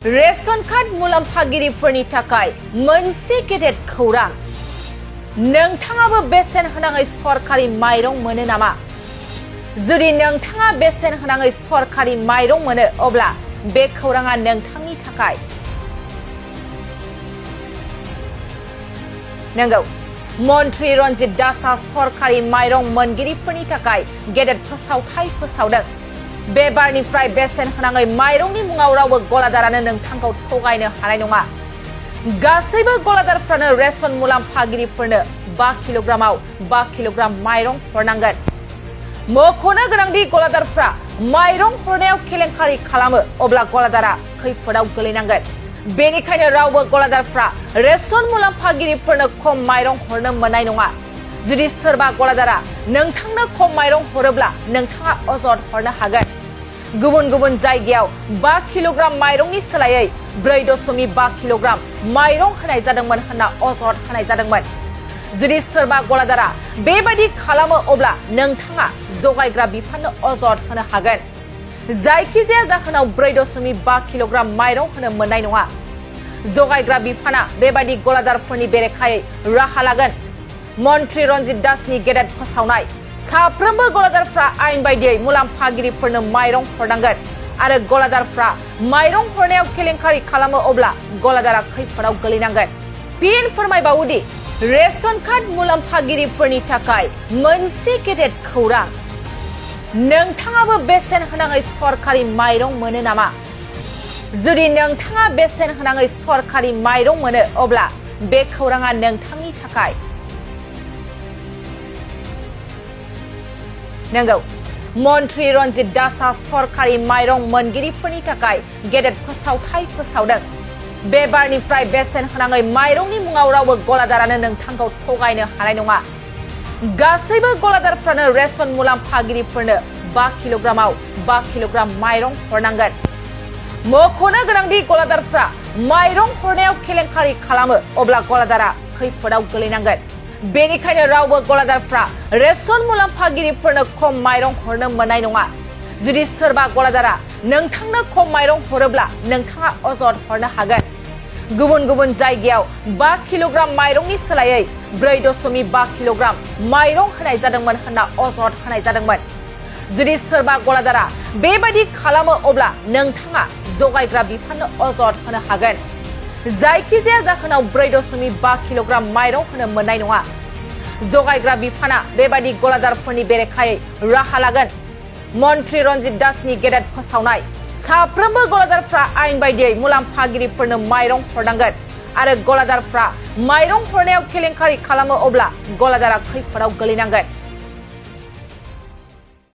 Ration card मुलाम्फागिरिफोरनि थाखाय मोनसे गेदेर खौरां नोंथाङाबो बेसेन होनाङै सरकारि माइरं मोनो नामा? जुदि नोंथाङा बेसेन होनाङै सरकारि माइरं मोनो अब्ला बे खौराङा नोंथांनि थाखाय। नंगौ, मन्त्रि रन्जित दासआ सरकारि माइरं मोनगिरिफोरनि थाखाय गेदेर फोसावथाय फोसावदों। बे बारनिफ्राय बेसेन होनाङै माइरंनि मुङाव रावबो गलादारानो नोंथांखौ थगायनो हानाय नङा। गासैबो गलादारफ्रानो रेशन मुलाम्फागिरिफोरनो 5 किल'ग्रामाव 5 किल'ग्राम माइरं हरनांगोन। मख'नो गोनांदि गलादारफ्रा माइरं हरनायाव केलेंकारि खालामो अब्ला गलादारा खैफोदाव गोलैनांगोन। बेनिखायनो रावबो गलादारफ्रा रेशन मुलाम्फागिरिफोरनो खम माइरं हरनो मोननाय नङा। जुदि सोरबा गलादारा नोंथांनो खम माइरं हरोब्ला नोंथाङा अजद हरनो हागोन। गुबुन गुबुन जायगायाव 5 किल'ग्राम माइरंनि सोलायै 4.5 किल'ग्राम माइरं होनाय जादोंमोन होनना अजद होनाय जादोंमोन। जुदि सोरबा गलादारा बेबायदि खालामो अब्ला नोंथाङा जगायग्रा बिफाननो अजद होनो हागोन। जायखिजाया जाहोनाव 4.5 किल'ग्राम माइरं होनो मोननाय नङा। जगायग्रा बिफाना बेबायदि गलादारफोरनि बेरेखायै राहा लागोन। मन्त्रि रन्जित दासनि गेदेर फोसावनाय, साफ्रोमबो गलादारफ्रा आयेन बायदियै मुलाम्फागिरिफोरनो माइरं हरनांगोन आरो गलादारफ्रा माइरं हरनायाव केलेंकारि खालामो अब्ला गलादारा खैफोदाव गोलैनांगोन। फिन फोरमायबावोदि रेशन कार्ड मुलाम्फागिरिफोरनि थाखाय मोनसे गेदेर खौरां नोंथाङाबो बेसेन होनाङै सरकारि माइरं मोनो नामा? जुदि नोंथाङा बेसेन होनाङै सरकारि माइरं मोनो अब्ला बे खौराङा नोंथांनि थाखाय। नंगौ, मन्त्रि रन्जित दासआ सरकारि माइरं मोनगिरिफोरनि थाखाय गेदेर फोसावथाय फोसावदों। बे बारनिफ्राय बेसेन होनाङै माइरंनि मुङाव रावबो गलादारानो नोंथांखौ थगायनो हानाय नङा। गासैबो गलादारफ्रानो रेशन मुलाम्फागिरिफोरनो 5 किल'ग्रामाव 5 किल'ग्राम माइरं हरनांगोन। मख'नो गोनांदि गलादारफ्रा माइरं हरनायाव केलेंकारि खालामो अब्ला गलादारा खैफोदाव गोलैनांगोन। बेनिखायनो रावबो गलादारफ्रा रेशन मुलाम्फागिरिफोरनो खम माइरं हरनो मोननाय नङा। जुदि सोरबा गलादारा नोंथांनो खम माइरं हरोब्ला नोंथाङा अजद हरनो हागोन। गुबुन गुबुन जायगायाव 5 किल'ग्राम माइरंनि सोलायै 4.5 किल'ग्राम माइरं होनाय जादोंमोन होनना अजद होनाय जादोंमोन। जुदि सोरबा गलादारा बेबायदि खालामो अब्ला नोंथाङा जगायग्रा बिफाननो अजद होनो हागोन। जायखिजाया जाहोनाव 4.5 किल'ग्राम माइरं होनो मोननाय नङा। जगायग्रा बिफाना बेबायदि गलादारफोरनि बेरेखायै राहा लागोन। मन्त्रि रन्जित दासनि गेदेर फोसावनाय, साफ्रोमबो गलादारफ्रा आयेन बायदियै मुलाम्फागिरिफोरनो माइरं हरनांगोन आरो गलादारफ्रा माइरं हरनायाव केलेंकारि खालामो अब्ला गलादारा खैफोदाव गोलैनांगोन।